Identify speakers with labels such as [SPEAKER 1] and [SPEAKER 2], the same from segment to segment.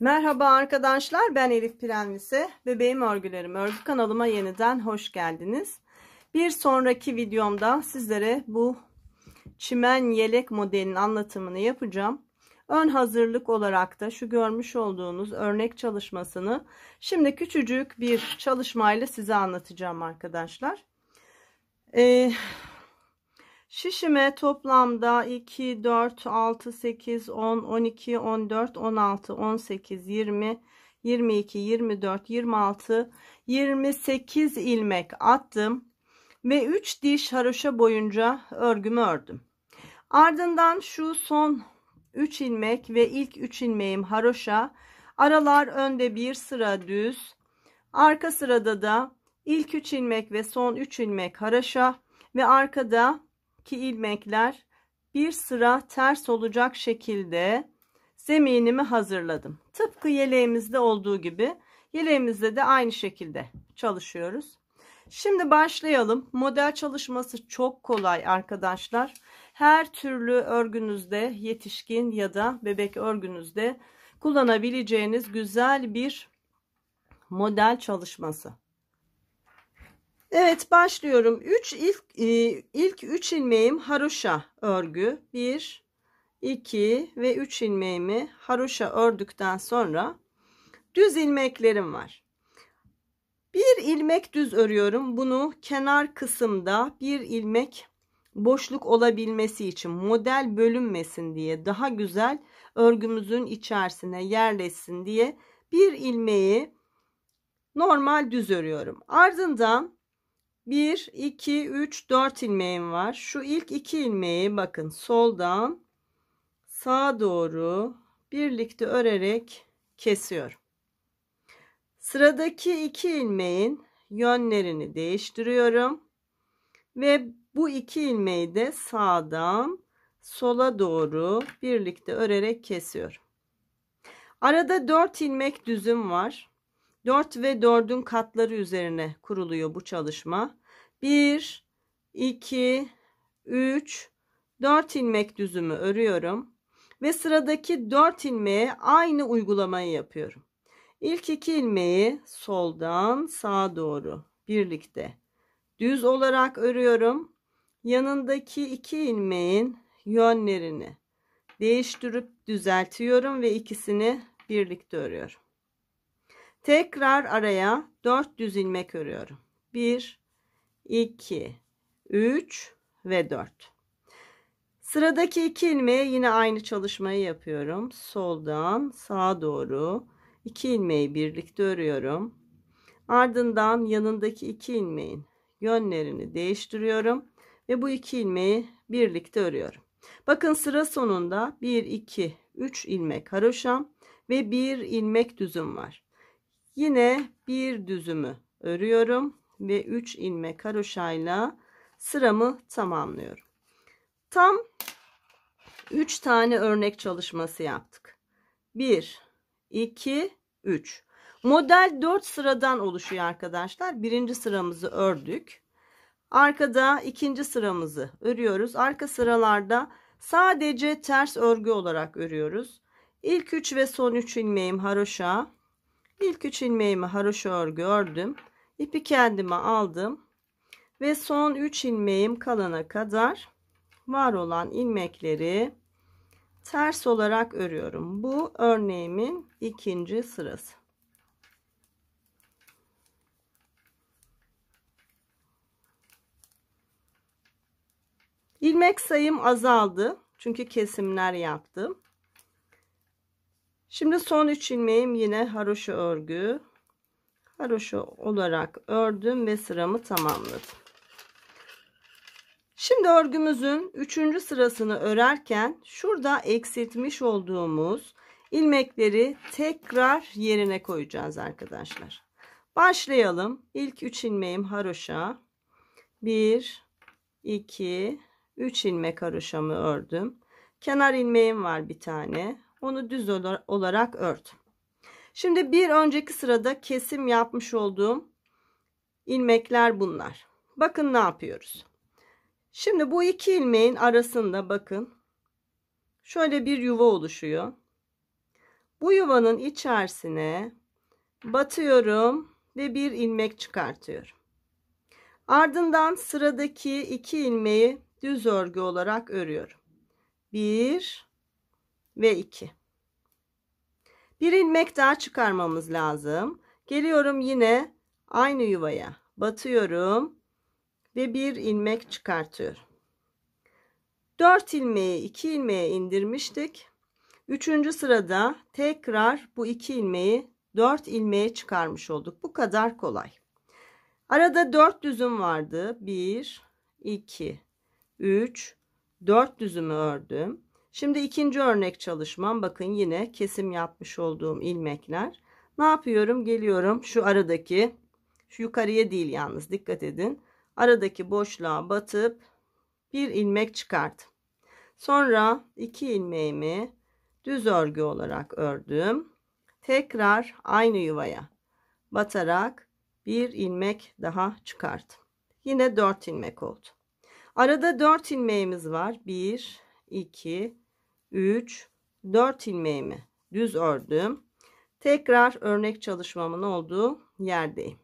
[SPEAKER 1] Merhaba arkadaşlar, ben Elif Prenlise. Bebeğim Örgülerim örgü kanalıma yeniden hoş geldiniz. Bir sonraki videomda sizlere bu çimen yelek modelinin anlatımını yapacağım. Ön hazırlık olarak da şu görmüş olduğunuz örnek çalışmasını şimdi küçücük bir çalışmayla size anlatacağım arkadaşlar. Şişime toplamda 2, 4, 6, 8, 10, 12, 14, 16, 18, 20, 22, 24, 26, 28 ilmek attım ve 3 diş haroşa boyunca örgümü ördüm. Ardından şu son 3 ilmek ve ilk 3 ilmeğim haroşa, aralar önde bir sıra düz, arka sırada da ilk 3 ilmek ve son 3 ilmek haroşa ve arkada ilmekler bir sıra ters olacak şekilde zeminimi hazırladım. Tıpkı yeleğimizde olduğu gibi yeleğimizde de aynı şekilde çalışıyoruz. Şimdi başlayalım. Model çalışması çok kolay arkadaşlar. Her türlü örgünüzde, yetişkin ya da bebek örgünüzde kullanabileceğiniz güzel bir model çalışması. Evet, başlıyorum. İlk 3 ilmeğim haroşa örgü. 1, 2 ve 3 ilmeğimi haroşa ördükten sonra düz ilmeklerim var. Bir ilmek düz örüyorum. Bunu kenar kısımda bir ilmek boşluk olabilmesi için, model bölünmesin diye, daha güzel örgümüzün içerisine yerleşsin diye bir ilmeği normal düz örüyorum. Ardından 1, 2, 3, 4 ilmeğim var. Şu ilk 2 ilmeği bakın soldan sağa doğru birlikte örerek kesiyorum. Sıradaki 2 ilmeğin yönlerini değiştiriyorum. Ve bu 2 ilmeği de sağdan sola doğru birlikte örerek kesiyorum. Arada 4 ilmek düzüm var. 4 ve 4'ün katları üzerine kuruluyor bu çalışma. 1, 2, 3, 4 ilmek düzümü örüyorum. Ve sıradaki 4 ilmeğe aynı uygulamayı yapıyorum. İlk 2 ilmeği soldan sağa doğru birlikte düz olarak örüyorum. Yanındaki 2 ilmeğin yönlerini değiştirip düzeltiyorum ve ikisini birlikte örüyorum. Tekrar araya 4 düz ilmek örüyorum. 1, 2, 3 ve 4. Sıradaki 2 ilmeğe yine aynı çalışmayı yapıyorum. Soldan sağa doğru 2 ilmeği birlikte örüyorum. Ardından yanındaki 2 ilmeğin yönlerini değiştiriyorum ve bu 2 ilmeği birlikte örüyorum. Bakın sıra sonunda 1, 2, 3 ilmek haroşam ve 1 ilmek düzüm var. Yine bir düzümü örüyorum ve 3 ilmek haroşayla sıramı tamamlıyorum. Tam 3 tane örnek çalışması yaptık. 1, 2, 3. Model 4 sıradan oluşuyor arkadaşlar. Birinci sıramızı ördük. Arkada ikinci sıramızı örüyoruz. Arka sıralarda sadece ters örgü olarak örüyoruz. İlk 3 ve son 3 ilmeğim haroşa. İlk 3 ilmeğimi haroşa örgü ördüm. İpi kendime aldım. Ve son 3 ilmeğim kalana kadar var olan ilmekleri ters olarak örüyorum. Bu örneğimin ikinci sırası. İlmek sayım azaldı. Çünkü kesimler yaptım. Şimdi son 3 ilmeğim yine haroşa örgü. Haroşa olarak ördüm ve sıramı tamamladım. Şimdi örgümüzün 3. sırasını örerken şurada eksiltmiş olduğumuz ilmekleri tekrar yerine koyacağız arkadaşlar. Başlayalım. İlk 3 ilmeğim haroşa. 1, 2, 3 ilmek haroşamı ördüm. Kenar ilmeğim var bir tane. Onu düz olarak ördüm. Şimdi bir önceki sırada kesim yapmış olduğum ilmekler bunlar. Bakın ne yapıyoruz. Şimdi bu 2 ilmeğin arasında bakın şöyle bir yuva oluşuyor. Bu yuvanın içerisine batıyorum ve bir ilmek çıkartıyorum. Ardından sıradaki 2 ilmeği düz örgü olarak örüyorum. 1 ve 2. Bir ilmek daha çıkarmamız lazım. Geliyorum yine aynı yuvaya batıyorum ve bir ilmek çıkartıyorum. 4 ilmeği 2 ilmeğe indirmiştik. 3. sırada tekrar bu 2 ilmeği 4 ilmeğe çıkarmış olduk. Bu kadar kolay. Arada 4 düzüm vardı. 1, 2, 3, 4 düzümü ördüm. Şimdi ikinci örnek çalışmam. Bakın yine kesim yapmış olduğum ilmekler. Ne yapıyorum? Geliyorum şu aradaki, şu yukarıya değil yalnız dikkat edin. Aradaki boşluğa batıp bir ilmek çıkarttım. Sonra 2 ilmeğimi düz örgü olarak ördüm. Tekrar aynı yuvaya batarak bir ilmek daha çıkarttım. Yine 4 ilmek oldu. Arada 4 ilmeğimiz var. 1, 2, 3, 4 ilmeğimi düz ördüm. Tekrar örnek çalışmamın olduğu yerdeyim.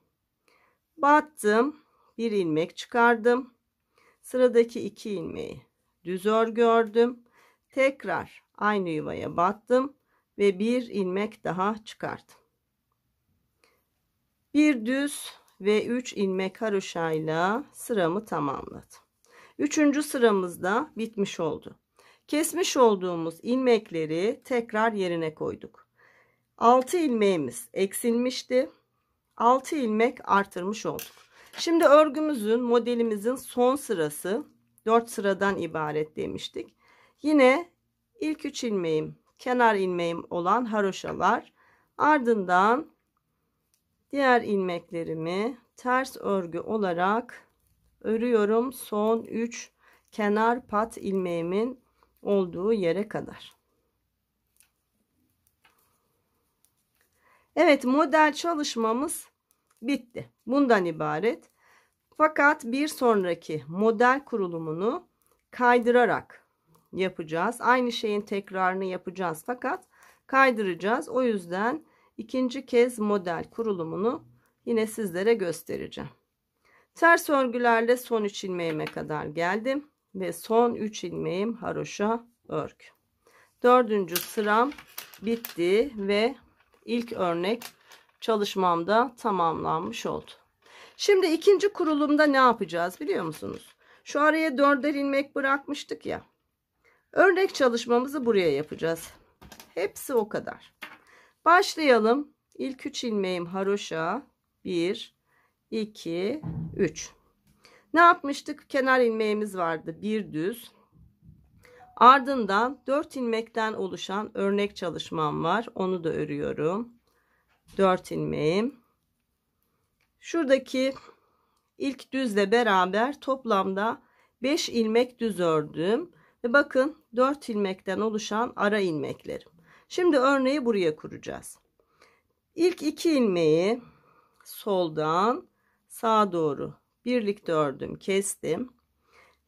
[SPEAKER 1] Battım. Bir ilmek çıkardım. Sıradaki 2 ilmeği düz örgü ördüm. Tekrar aynı yuvaya battım ve bir ilmek daha çıkarttım. Bir düz ve 3 ilmek haroşayla sıramı tamamladım. 3. sıramızda bitmiş oldu. Kesmiş olduğumuz ilmekleri tekrar yerine koyduk. 6 ilmeğimiz eksilmişti. 6 ilmek artırmış olduk. Şimdi örgümüzün, modelimizin son sırası 4 sıradan ibaret demiştik. Yine ilk 3 ilmeğim, kenar ilmeğim olan haroşalar, ardından diğer ilmeklerimi ters örgü olarak örüyorum son 3 kenar pat ilmeğimin olduğu yere kadar. Evet, model çalışmamız bitti. Bundan ibaret. Fakat bir sonraki model kurulumunu kaydırarak yapacağız. Aynı şeyin tekrarını yapacağız fakat kaydıracağız. O yüzden ikinci kez model kurulumunu yine sizlere göstereceğim. Ters örgülerle son 3 ilmeğime kadar geldim ve son 3 ilmeğim haroşa örgü. 4. sıram bitti ve ilk örnek çalışmamda tamamlanmış oldu. Şimdi ikinci kurulumda ne yapacağız biliyor musunuz? Şu araya 4'er ilmek bırakmıştık ya. Örnek çalışmamızı buraya yapacağız. Hepsi o kadar. Başlayalım. İlk 3 ilmeğim haroşa. 1, 2, 3. Ne yapmıştık? Kenar ilmeğimiz vardı. Bir düz. Ardından 4 ilmekten oluşan örnek çalışmam var. Onu da örüyorum. 4 ilmeğim. Şuradaki ilk düzle beraber toplamda 5 ilmek düz ördüm. Ve bakın 4 ilmekten oluşan ara ilmeklerim. Şimdi örneği buraya kuracağız. İlk 2 ilmeği soldan sağa doğru birlikte ördüm, kestim.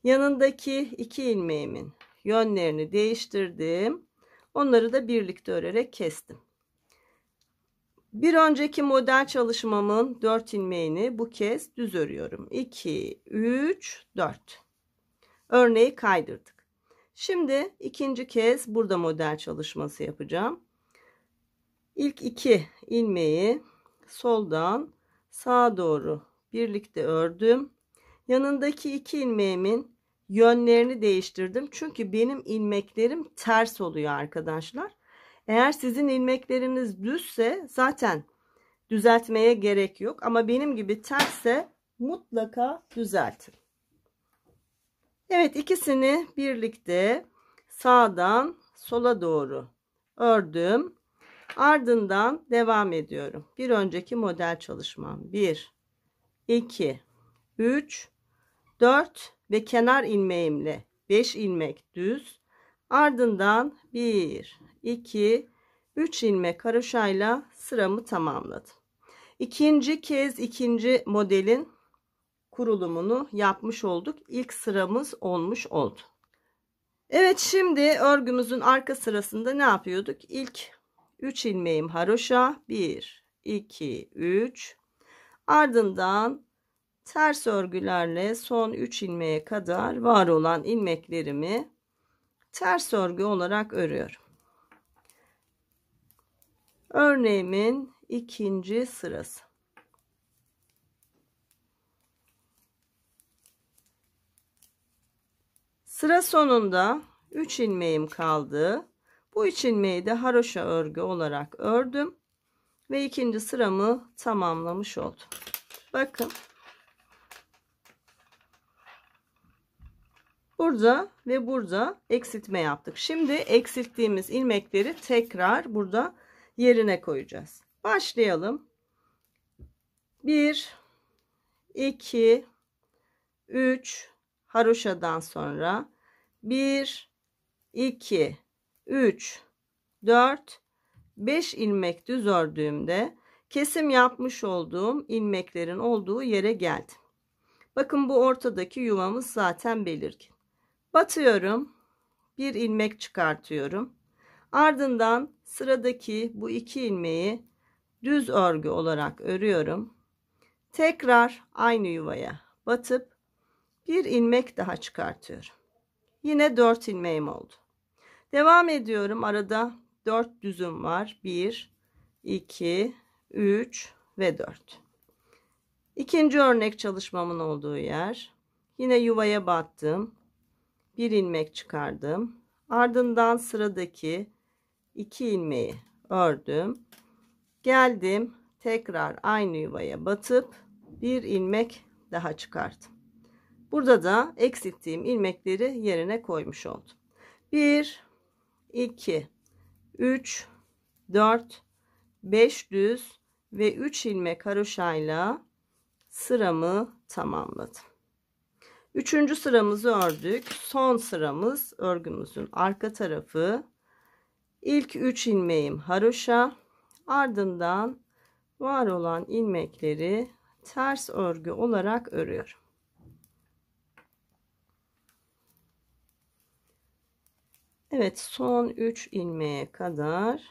[SPEAKER 1] Yanındaki 2 ilmeğimin yönlerini değiştirdim. Onları da birlikte örerek kestim. Bir önceki model çalışmamın 4 ilmeğini bu kez düz örüyorum. 2, 3, 4. Örneği kaydırdık. Şimdi ikinci kez burada model çalışması yapacağım. İlk 2 ilmeği soldan sağa doğru birlikte ördüm. Yanındaki 2 ilmeğimin yönlerini değiştirdim. Çünkü benim ilmeklerim ters oluyor arkadaşlar. Eğer sizin ilmekleriniz düzse zaten düzeltmeye gerek yok. Ama benim gibi tersse mutlaka düzeltin. Evet, ikisini birlikte sağdan sola doğru ördüm. Ardından devam ediyorum. Bir önceki model çalışmam. 1, 2, 3, 4 ve kenar ilmeğimle 5 ilmek düz. Ardından 1, 2, 3 ilmek haroşayla sıramı tamamladım. İkinci kez ikinci modelin kurulumunu yapmış olduk. İlk sıramız olmuş oldu. Evet, şimdi örgümüzün arka sırasında ne yapıyorduk? İlk 3 ilmeğim haroşa. 1, 2, 3. Ardından ters örgülerle son 3 ilmeğe kadar var olan ilmeklerimi ters örgü olarak örüyorum. Örneğimin ikinci sırası. Sıra sonunda 3 ilmeğim kaldı. Bu 3 ilmeği de haroşa örgü olarak ördüm ve ikinci sıramı tamamlamış oldum. Bakın. Burada ve burada eksiltme yaptık. Şimdi eksilttiğimiz ilmekleri tekrar burada yerine koyacağız. Başlayalım. 1, 2, 3 haroşadan sonra 1, 2, 3, 4, 5 ilmek düz ördüğümde kesim yapmış olduğum ilmeklerin olduğu yere geldim. Bakın bu ortadaki yuvamız zaten belirgin. Batıyorum. Bir ilmek çıkartıyorum. Ardından sıradaki bu 2 ilmeği düz örgü olarak örüyorum. Tekrar aynı yuvaya batıp bir ilmek daha çıkartıyorum. Yine 4 ilmeğim oldu. Devam ediyorum. Arada 4 düzüm var. 1, 2, 3 ve 4. İkinci örnek çalışmamın olduğu yer. Yine yuvaya battım. Bir ilmek çıkardım. Ardından sıradaki 2 ilmeği ördüm. Geldim. Tekrar aynı yuvaya batıp bir ilmek daha çıkardım. Burada da eksilttiğim ilmekleri yerine koymuş oldum. 1, 2, 3, 4, 5 düz ve 3 ilmek haroşayla sıramı tamamladım. Üçüncü sıramızı ördük. Son sıramız örgümüzün arka tarafı. İlk 3 ilmeğim haroşa. Ardından var olan ilmekleri ters örgü olarak örüyorum. Evet, son 3 ilmeğe kadar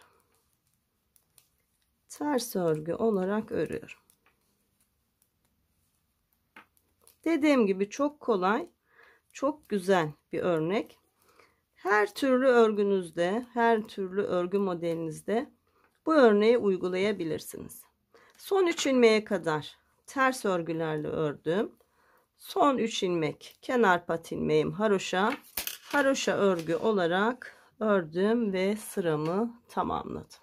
[SPEAKER 1] ters örgü olarak örüyorum. Dediğim gibi çok kolay, çok güzel bir örnek. Her türlü örgünüzde, her türlü örgü modelinizde bu örneği uygulayabilirsiniz. Son 3 ilmeğe kadar ters örgülerle ördüm. Son 3 ilmek kenar pat ilmeğim haroşa. Haroşa örgü olarak ördüm ve sıramı tamamladım.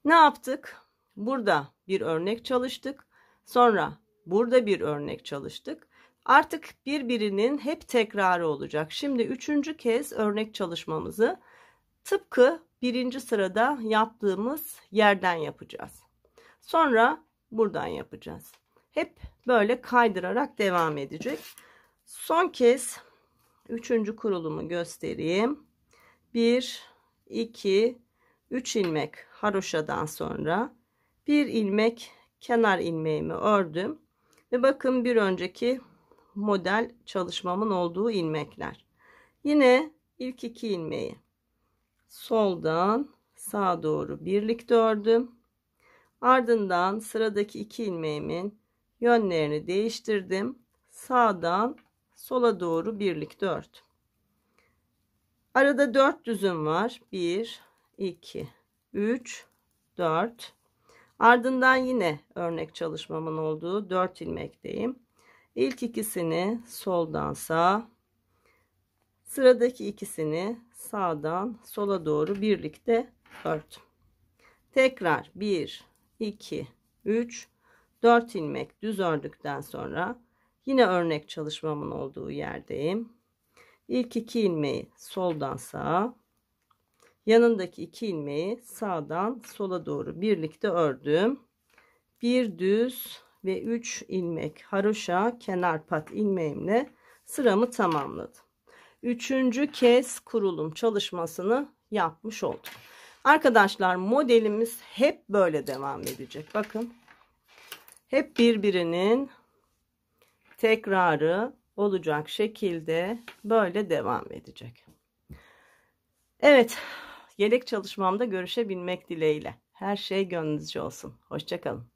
[SPEAKER 1] Ne yaptık? Burada bir örnek çalıştık. Sonra burada bir örnek çalıştık. Artık birbirinin hep tekrarı olacak. Şimdi 3. kez örnek çalışmamızı tıpkı 1. sırada yaptığımız yerden yapacağız. Sonra buradan yapacağız. Hep böyle kaydırarak devam edecek. Son kez 3. kurulumu göstereyim. 1, 2, 3 ilmek haroşadan sonra bir ilmek kenar ilmeğimi ördüm. Ve bakın bir önceki model çalışmamın olduğu ilmekler. Yine ilk 2 ilmeği soldan sağa doğru birlikte ördüm. Ardından sıradaki 2 ilmeğimin yönlerini değiştirdim. Sağdan sola doğru birlikte ördüm. Arada 4 düzüm var. 1, 2, 3, 4. Ardından yine örnek çalışmamın olduğu 4 ilmekteyim. İlk ikisini soldan sağa, sıradaki ikisini sağdan sola doğru birlikte ördüm. Tekrar 1, 2, 3, 4 ilmek düz ördükten sonra yine örnek çalışmamın olduğu yerdeyim. İlk 2 ilmeği soldan sağa, yanındaki 2 ilmeği sağdan sola doğru birlikte ördüm. Bir düz ve 3 ilmek haroşa kenar pat ilmeğimle sıramı tamamladım. 3. kez kurulum çalışmasını yapmış oldum. Arkadaşlar modelimiz hep böyle devam edecek. Bakın. Hep birbirinin tekrarı olacak şekilde böyle devam edecek. Evet. Yelek çalışmamda görüşebilmek dileğiyle. Her şey gönlünüzce olsun. Hoşça kalın.